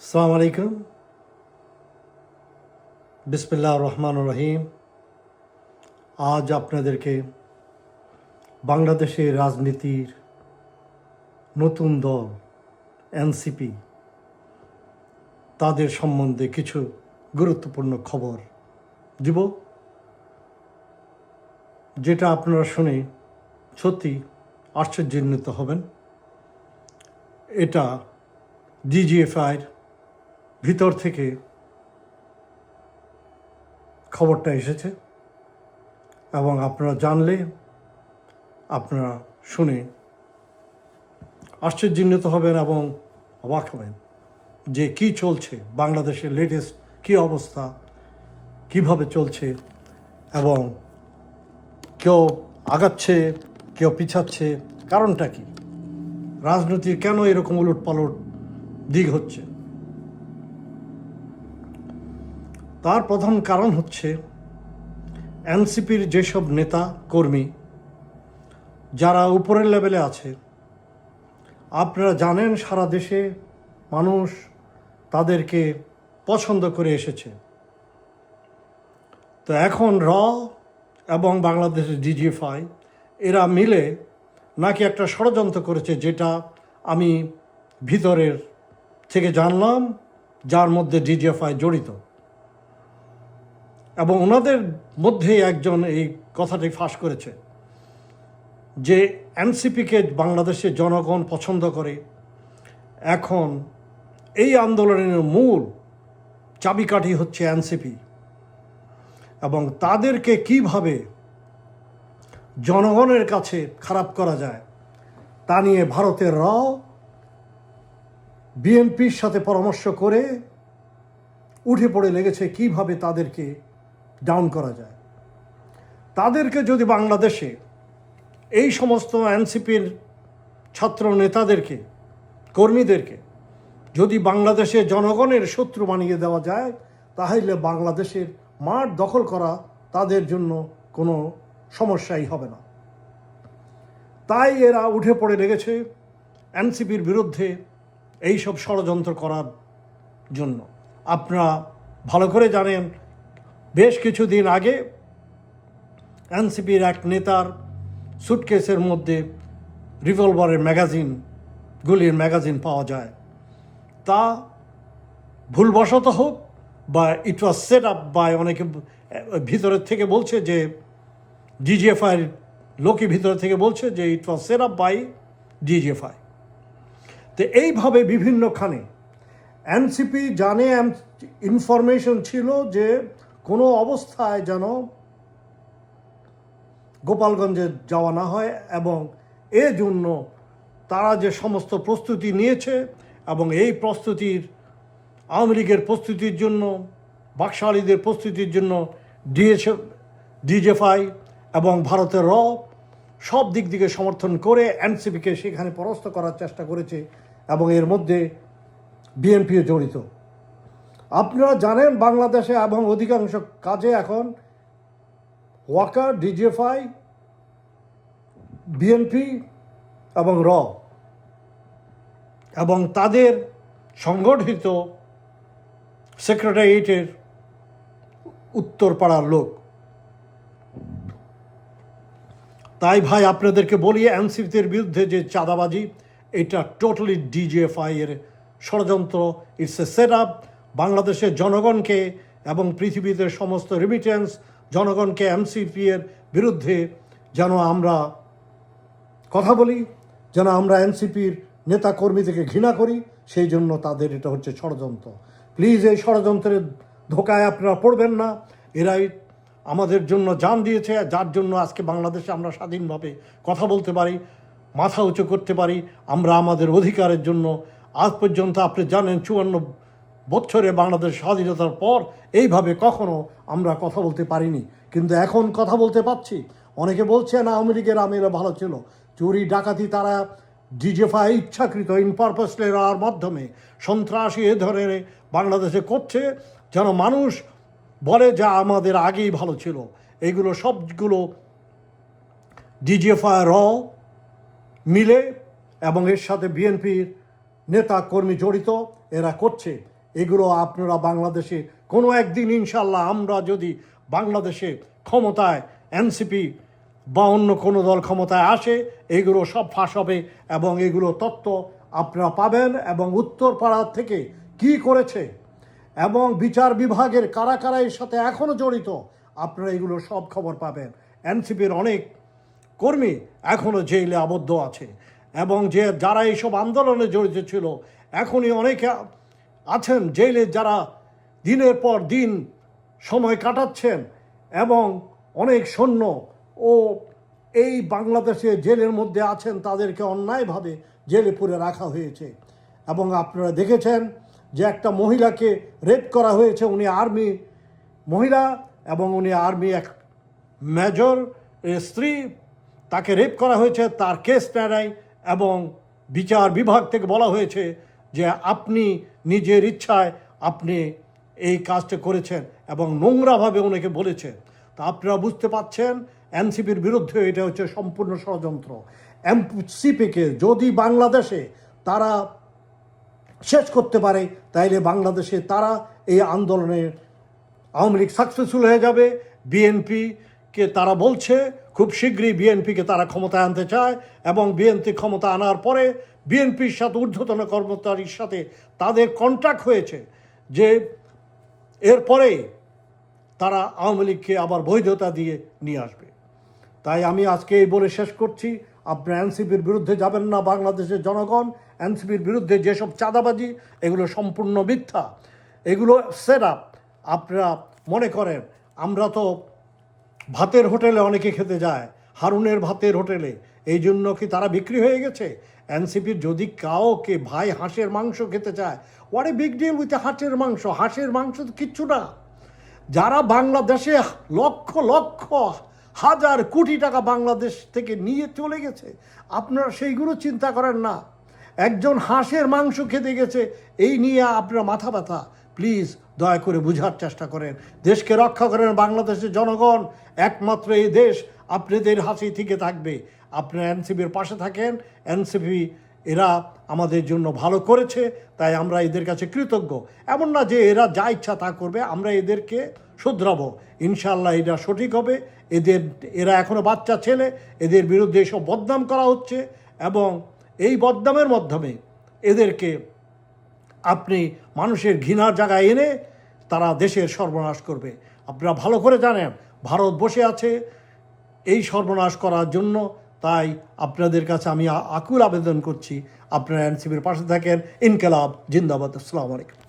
আসসালামু আলাইকুম। বিসমিল্লাহির রহমানির রহিম। আজ আপনাদেরকে বাংলাদেশের রাজনীতির নতুন দল এনসিপি তাদের সম্বন্ধে কিছু গুরুত্বপূর্ণ খবর দিব, যেটা আপনারা শুনে সত্যি আশ্চর্যান্বিত হবেন। এটা ডিজিএফআইয়ের ভিতর থেকে খবরটা এসেছে এবং আপনারা জানলে, আপনারা শুনে আশ্চর্যান্বিত হবেন এবং অবাক হবেন যে কি চলছে, বাংলাদেশের লেটেস্ট কী অবস্থা, কিভাবে চলছে এবং কেউ আগাচ্ছে কেউ পিছাচ্ছে, কারণটা কি, রাজনীতির কেন এরকম উলটপালট দিক হচ্ছে। তার প্রধান কারণ হচ্ছে এনসিপির যেসব নেতা কর্মী যারা উপরের লেভেলে আছে, আপনারা জানেন সারা দেশে মানুষ তাদেরকে পছন্দ করে এসেছে। তো এখন এবং বাংলাদেশের ডিজিএফআই এরা মিলে নাকি একটা ষড়যন্ত্র করেছে, যেটা আমি ভিতরের থেকে জানলাম, যার মধ্যে ডিজিএফআই জড়িত। এবং ওনাদের মধ্যে একজন এই কথাটি ফাঁস করেছে যে এনসিপিকে বাংলাদেশের জনগণ পছন্দ করে। এখন এই আন্দোলনের মূল চাবিকাঠি হচ্ছে এনসিপি, এবং তাদেরকে কিভাবে জনগণের কাছে খারাপ করা যায় তা নিয়ে ভারতের বিএনপির সাথে পরামর্শ করে উঠে পড়ে লেগেছে কিভাবে তাদেরকে ডাউন করা যায়। তাদেরকে যদি বাংলাদেশে এই সমস্ত এনসিপির ছাত্র নেতাদেরকে, কর্মীদেরকে যদি বাংলাদেশে জনগণের শত্রু বানিয়ে দেওয়া যায়, তাহলে বাংলাদেশের মাঠ দখল করা তাদের জন্য কোনো সমস্যাই হবে না। তাই এরা উঠে পড়ে লেগেছে এনসিপির বিরুদ্ধে এই সব ষড়যন্ত্র করার জন্য। আপনারা ভালো করে জানেন, বেশ কিছুদিন আগে এনসিপির এক নেতার সুটকেসের মধ্যে রিভলভারের গুলির ম্যাগাজিন পাওয়া যায়। তা ভুলবশত হোক বা ইট ওয়াজ সেট আপ বাই, অনেকে ভিতরের থেকে বলছে যে ডিজিএফআইয়ের লোকই ভিতরে থেকে বলছে যে it was set up by DGFI. তো এইভাবে বিভিন্নখানে এনসিপি জানে, ইনফরমেশন ছিল যে কোনো অবস্থায় যেন গোপালগঞ্জে যাওয়া না হয়, এবং এজন্য তারা যে সমস্ত প্রস্তুতি নিয়েছে, এবং এই প্রস্তুতির আওয়ামী লীগের প্রস্তুতির জন্য, বাকশালীদের প্রস্তুতির জন্য ডিজিএফআই এবং ভারতের সব দিক থেকে সমর্থন করে এনসিপিকে সেখানে পরাস্ত করার চেষ্টা করেছে, এবং এর মধ্যে বিএনপিও জড়িত। আপনারা জানেন বাংলাদেশে এবং অধিকাংশ কাজে এখন ওয়াকার, ডিজিএফআই, বিএনপি এবং এবং তাদের সংগঠিত সেক্রেটারিয়েটের উত্তরপাড়ার লোক। তাই ভাই আপনাদেরকে বলি, এনসিপির বিরুদ্ধে যে চাঁদাবাজি, এটা টোটালি ডিজিএফআই এর ষড়যন্ত্র। It's a set up. বাংলাদেশের জনগণকে এবং পৃথিবীতে সমস্ত রেমিটেন্স জনগণকে এনসিপি এর বিরুদ্ধে যেন আমরা কথা বলি, যেন আমরা এনসিপির নেতা কর্মীদেরকে ঘৃণা করি, সেই জন্য তাদের এটা হচ্ছে ষড়যন্ত্র। প্লিজ এই ষড়যন্ত্রের ধোকায় আপনারা পড়বেন না। এরাই আমাদের জন্য জান দিয়েছে, যার জন্য আজকে বাংলাদেশে আমরা স্বাধীনভাবে কথা বলতে পারি, মাথা উঁচু করতে পারি। আমরা আমাদের অধিকারের জন্য আজ পর্যন্ত আপনি জানেন 54 বছরে বাংলাদেশ স্বাধীনতার পর এইভাবে কখনো আমরা কথা বলতে পারিনি, কিন্তু এখন কথা বলতে পারছি। অনেকে বলছে না আওয়ামী লীগের আমলে ভালো ছিল, চুরি ডাকাতি তারা ডিজিএফআই ইচ্ছাকৃত ইনপারপাসলি হওয়ার মাধ্যমে সন্ত্রাসী এ ধরনের বাংলাদেশে করছে, যেন মানুষ বলে যা আমাদের আগেই ভালো ছিল। এইগুলো সবগুলো ডিজিএফআই মিলে এবং এর সাথে বিএনপির নেতা কর্মী জড়িত, এরা করছে। এগুলো আপনারা বাংলাদেশে কোনো একদিন ইনশাল্লাহ আমরা যদি বাংলাদেশে ক্ষমতায় এনসিপি বা অন্য কোনো দল ক্ষমতায় আসে, এগুলো সব ফাঁস হবে এবং এগুলো তথ্য আপনারা পাবেন এবং উত্তরপাড়ার থেকে কি করেছে এবং বিচার বিভাগের কারা কারা এর সাথে এখনও জড়িত, আপনারা এগুলো সব খবর পাবেন। এনসিপির অনেক কর্মী এখনও জেলে আবদ্ধ আছে এবং যারা এইসব আন্দোলনে জড়িত ছিল এখনই অনেকে আছেন জেলে, যারা দিনের পর দিন সময় কাটাচ্ছেন এবং অনেক সৈন্য ও এই বাংলাদেশে জেলের মধ্যে আছেন, তাদেরকে অন্যায়ভাবে জেলে পুরে রাখা হয়েছে। এবং আপনারা দেখেছেন যে একটা মহিলাকে রেপ করা হয়েছে, উনি আর্মি মহিলা এবং উনি আর্মি এক মেজর স্ত্রী, তাকে রেপ করা হয়েছে, তার কেস নেয় এবং বিচার বিভাগ থেকে বলা হয়েছে যে আপনি নিজের ইচ্ছায় আপনি এই কাজটা করেছেন এবং নোংরাভাবে ওনাকে বলেছেন। তা আপনারা বুঝতে পাচ্ছেন এনসিপির বিরুদ্ধে এটা হচ্ছে সম্পূর্ণ ষড়যন্ত্র। এনসিপিকে যদি বাংলাদেশে তারা শেষ করতে পারে তাইলে বাংলাদেশে তারা এই আন্দোলনে আওয়ামী লীগ সাকসেসফুল হয়ে যাবে। বিএনপিকে তারা বলছে খুব শীঘ্রই বিএনপিকে তারা ক্ষমতায় আনতে চায় এবং বিএনপি ক্ষমতা আনার পরে বিএনপির সাথে ঊর্ধ্বতন কর্মচারীর সাথে তাদের কন্ট্রাক্ট হয়েছে যে এরপরে তারা আওয়ামী লীগকে আবার বৈধতা দিয়ে নিয়ে আসবে। তাই আমি আজকে এই বলে শেষ করছি, আপনারা এনসিপির বিরুদ্ধে যাবেন না। বাংলাদেশের জনগণ এনসিপির বিরুদ্ধে যেসব চাঁদাবাজি, এগুলো সম্পূর্ণ মিথ্যা, এগুলো সেট আপ। আপনারা মনে করেন আমরা তো ভাতের হোটেলে অনেকে খেতে যায়, হারুনের ভাতের হোটেলে, এই জন্য কি তারা বিক্রি হয়ে গেছে? এনসিপির যদি কাউকে ভাই হাঁসের মাংস খেতে চায়, what a big deal with হাঁসের মাংস? হাঁসের মাংস তো কিচ্ছু না। যারা বাংলাদেশে লক্ষ লক্ষ হাজার কোটি টাকা বাংলাদেশ থেকে নিয়ে চলে গেছে, আপনারা সেইগুলো চিন্তা করেন না। একজন হাঁসের মাংস খেতে গেছে, এই নিয়ে আপনারা মাথা ব্যথা। প্লিজ দয়া করে বুঝার চেষ্টা করেন, দেশকে রক্ষা করেন। বাংলাদেশের জনগণ একমাত্র এই দেশ আপনাদের হাসি থেকে থাকবে। আপনারা এনসিপির পাশে থাকেন। এনসিপি এরা আমাদের জন্য ভালো করেছে, তাই আমরা এদের কাছে কৃতজ্ঞ। এমন না যে এরা যা ইচ্ছা তা করবে, আমরা এদেরকে শুধরাবো ইনশাল্লাহ, এটা সঠিক হবে। এরা এখনও বাচ্চা ছেলে, এদের বিরুদ্ধে এসব বদনাম করা হচ্ছে এবং এই বদনামের মাধ্যমে এদেরকে আপনি মানুষের ঘৃণার জায়গায় এনে তারা দেশের সর্বনাশ করবে। আপনারা ভালো করে জানেন ভারত বসে আছে এই সর্বনাশ করার জন্য। তাই আপনাদের কাছে আমি আকুল আবেদন করছি, আপনারা এনসিপির পাশে থাকেন। ইনকালাব জিন্দাবাদ। আসসালামু আলাইকুম।